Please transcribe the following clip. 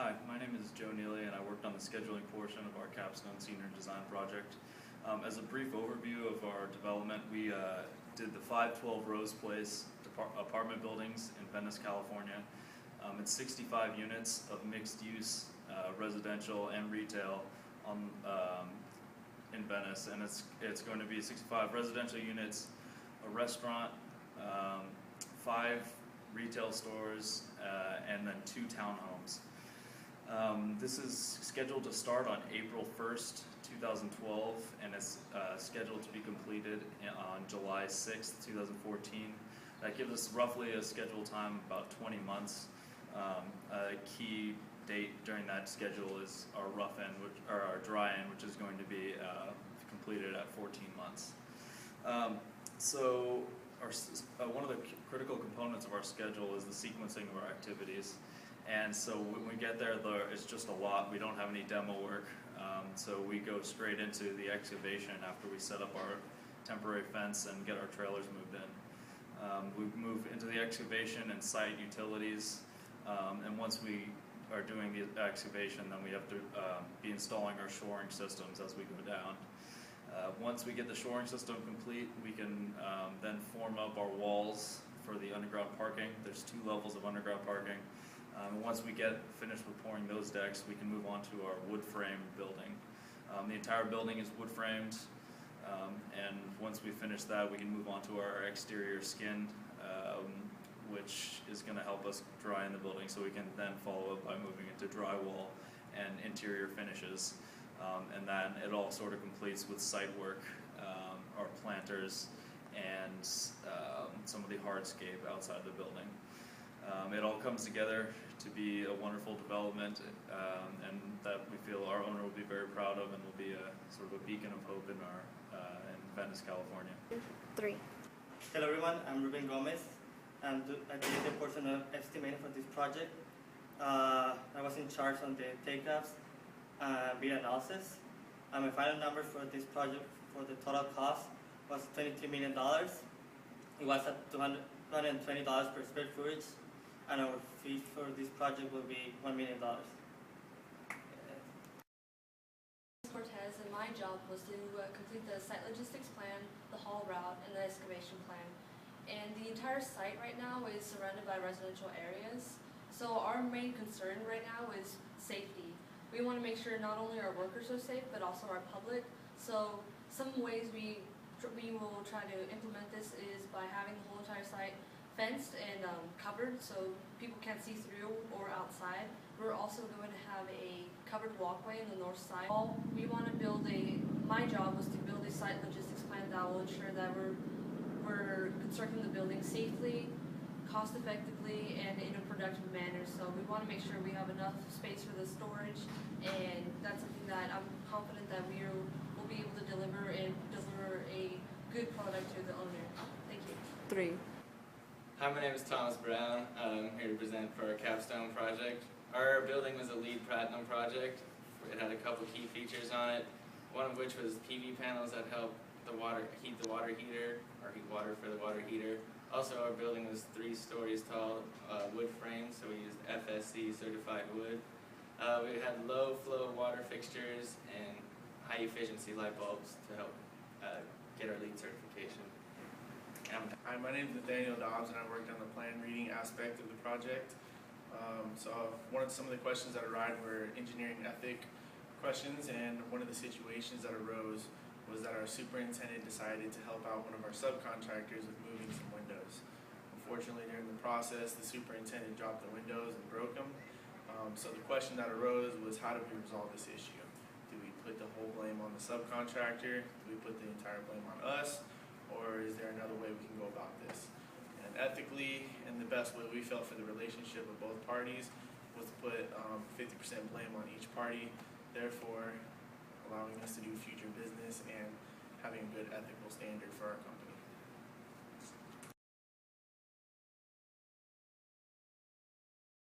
Hi, my name is Joe Neely and I worked on the scheduling portion of our Capstone Senior Design Project. As a brief overview of our development, we did the 512 Rose Place apartment buildings in Venice, California. It's 65 units of mixed use, residential and retail in Venice, and it's going to be 65 residential units, a restaurant, 5 retail stores, and then 2 townhomes. This is scheduled to start on April 1st, 2012, and it's scheduled to be completed on July 6th, 2014. That gives us roughly a schedule time of about 20 months. A key date during that schedule is our rough end, or our dry end, which is going to be completed at 14 months. One of the critical components of our schedule is the sequencing of our activities. And so when we get there, it's just a lot. We don't have any demo work. So we go straight into the excavation after we set up our temporary fence and get our trailers moved in. We move into the excavation and site utilities. And once we are doing the excavation, then we have to be installing our shoring systems as we go down. Once we get the shoring system complete, we can then form up our walls for the underground parking. There's 2 levels of underground parking. Once we get finished with pouring those decks, we can move on to our wood frame building. The entire building is wood framed, and once we finish that, we can move on to our exterior skin, which is going to help us dry in the building, so we can then follow up by moving into drywall and interior finishes. And then it all sort of completes with site work, our planters, and some of the hardscape outside the building. It all comes together to be a wonderful development, and that we feel our owner will be very proud of, and will be a sort of a beacon of hope in Venice, California. 3. Hello everyone, I'm Ruben Gomez. I did the portion of estimating for this project. I was in charge on the takeoffs and bid analysis. My final number for this project for the total cost was $22 million. It was at $220 per square footage, and our fee for this project will be $1 million. Cortez, and my job was to complete the site logistics plan, the haul route, and the excavation plan. And the entire site right now is surrounded by residential areas. So our main concern right now is safety. We want to make sure not only our workers are safe, but also our public. So some ways we will try to implement this is by having the whole entire site fenced and covered so people can't see through or outside. We're also going to have a covered walkway on the north side. We want to build my job was to build a site logistics plan that will ensure that we're constructing the building safely, cost effectively, and in a productive manner. So we want to make sure we have enough space for the storage, and that's something that I'm confident that we will be able to deliver a good product to the owner. Thank you. 3. Hi, my name is Thomas Brown. I'm here to present for our Capstone project. Our building was a LEED Platinum project. It had a couple key features on it, one of which was PV panels that help heat the water heater, or heat water for the water heater. Also, our building was 3 stories tall, wood frame, so we used FSC certified wood. We had low flow water fixtures and high efficiency light bulbs to help get our LEED certification. Hi, my name is Nathaniel Dobbs, and I worked on the plan reading aspect of the project. Some of the questions that arrived were engineering ethic questions, and one of the situations that arose was that our superintendent decided to help out one of our subcontractors with moving some windows. Unfortunately, during the process, the superintendent dropped the windows and broke them. So the question that arose was, how do we resolve this issue? Do we put the whole blame on the subcontractor? Do we put the entire blame on us? Or is there another way we can go about this? And ethically, and the best way we felt for the relationship of both parties was to put 50% blame on each party, therefore allowing us to do future business and having a good ethical standard for our company.